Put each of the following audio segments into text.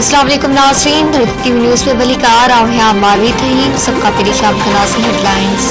अस्सलाम वालेकुम नाज़रीन, टीवी न्यूज़ पे बलिकार आव्या मारवी थी सबका पेरिशाब खनासी हेडलाइंस।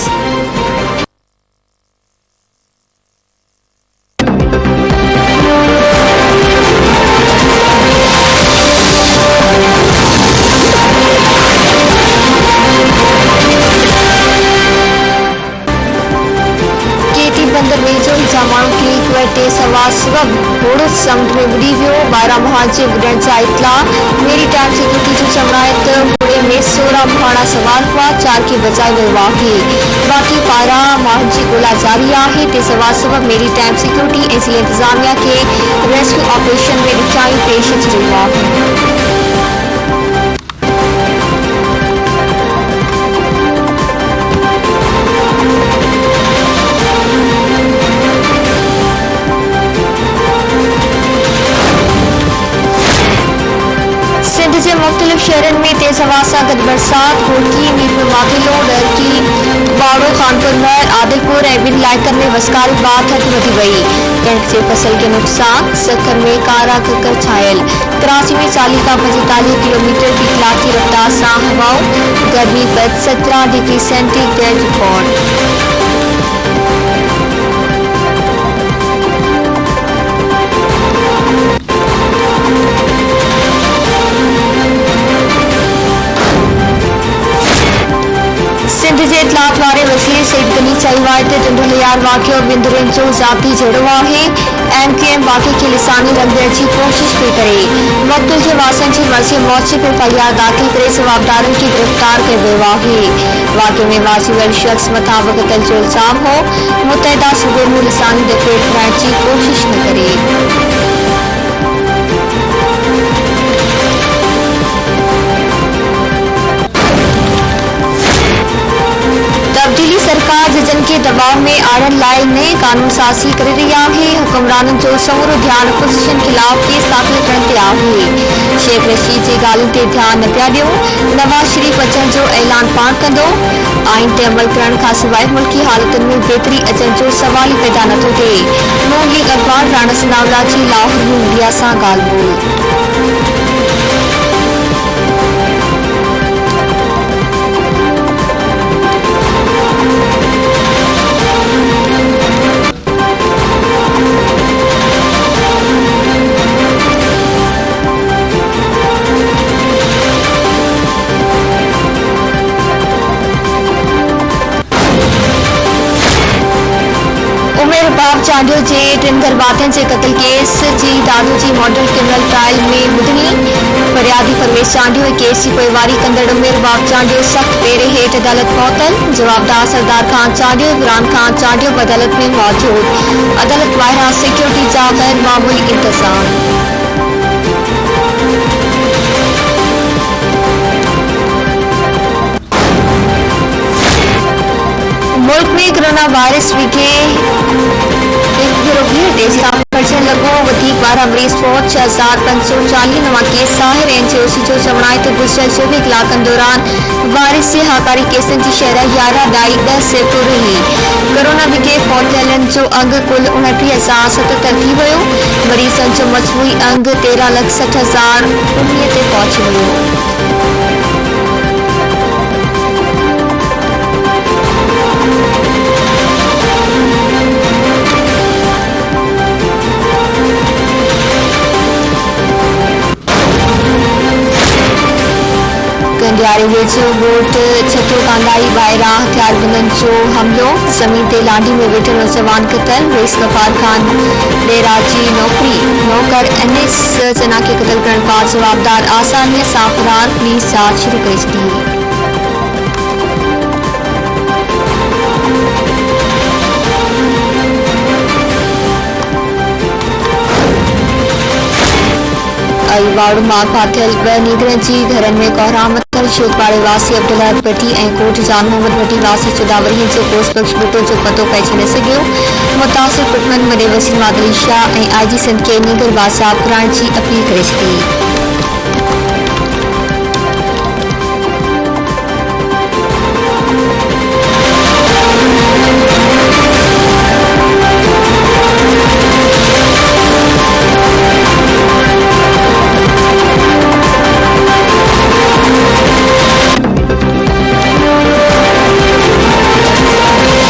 बंदर में जो इल्जामात की क्वेटे सवा सबब होड़ समुद्र में बुड़ी वियो 12 मुहाजे बुडण जा इतला मेरी टाइम सिक्योरिटी जो चमरायत होड़े में 16 मुहाड़ा सवाल हुआ 4 के बचाए वियो आहे बाकी 12 मुहाजी ॻोल्हा जारी आहे ते सवा सबब मेरी टाइम सिक्योरिटी ऐसी इंतजामिया के रेस्क्यू ऑपरेशन में ॾुखियाई पेश अची रही आहे। मुख्तलिफ शहरन में तेज हवा से गद बरसात होड़की मीरपुर माखिलो डरकी बाड़ो खानपुर महर आदिलपुर बिन लायकर में वस्काल बात हट वधी वही कणक से फसल के नुकसान सखर में कारा ककर छायल कराची में 40 का 45 किलोमीटर की इखलाकी रफ्तार से हवाओं गर्मी पर 17 डिग्री सेंटीग्रेड रिकॉर्ड। सिंध जे इतलात वारे वसीर सईद गनी चईवाए ते टंडलियार वाक़ियो बिंदुरन जो ज़ाती जड़ो आहे एमकेएम वाक़े के लिसानी रंगदड़ जी कोशिश पई करे मक़तूल जे वासन जी मर्ज़ी मौत पे फरियाद दाखिल करे सवाबदारन की गिरफ्तार कयो वियो आहे। वाक़े में वासिवल शख्स मथा वक़्तल जो इल्ज़ाम हो मुतहदा सूबे में लिसानी डकैत कराइण जी कोशिश न करे। तब्दीली सरकार जजन के दबाव में आणण लाइ नए कानून साज़ी करे रही आहे हुक्मरानन जो समूरो ध्यान अपोजिशन खिलाफ केस दाख़िल करण ते आहे। शेख रशीद जी ॻाल्हियुनि ते ध्यान न पिया ॾियो नवाज़ शरीफ अचण जो ऐलान पाण कंदो आइन ते अमल करण खां सवाइ मुल्की हालतुनि में बेहतरी अचण जो सवाल ई पैदा नथो थिए। नून लीग अखबार राणा सनावला जी लाहौर में मीडिया सां ॻाल्हि ॿोल। बाब चांडियो जे 3 दरबातन जे कत्ल केस जी दादू जी मॉडल क्रिमिनल ट्रायल में ॿुधणी फरियादी परवेश चांडियो केस जी पोइवारी कंदड़ उमेर बाब चांडियो सख्त पेरे हेठ अदालत पहुतल जवाबदार सरदार खान चांडियो इमरान खान चांडियो अदालत में मौजूद अदालत ॿाहिरां सिक्योरिटी जा गैर मामूली इंतजाम। मुल्क में कोरोना वायरस विखे लगो वधीक 12 मरीज पहुंच 6540 नवा केस ज़ाहिर एनसीओसी जो चवणाए तो गुज़िरियल 24 कलाकनि दौरान वायरस से हाकारी केसनि जी शरह 11.10 रही। कोरोना विखे पहुतलनि जो अंग कुल 29,077 थी वियो मरीजनि जो मजमूई अंग 13,60,019 ते पहुची वियो। कंडियारी वेझो ॻोठ छतो कांदाई ॿाहिरां हथियारबंदनि जो हमलो ज़मीन ते लांडी में वेठल नौजवान क़तल रईस गफ़ार खान डेरा जी नौकर एनएस जना के क़तल करण बाद जवाबदार आसानीअ सां फरार पुलिस जांच शुरू करे छॾी। वाड़ू मां फाथियल 2 नीगरनि जी घरनि में कोहराम शेखपाड़े वासी अब्दुल्ला भट्टी ऐं कोट जान मोहम्मद भट्टी वासी 14 वरियनि जो कोष बख्श भुट्टो जो पतो पइजी न सघियो मुतासिर पुटमन मरे वसीम आदिल शाह ऐं आईजी सिंध के नीगर बासाब कराइण जी अपील करे छॾी।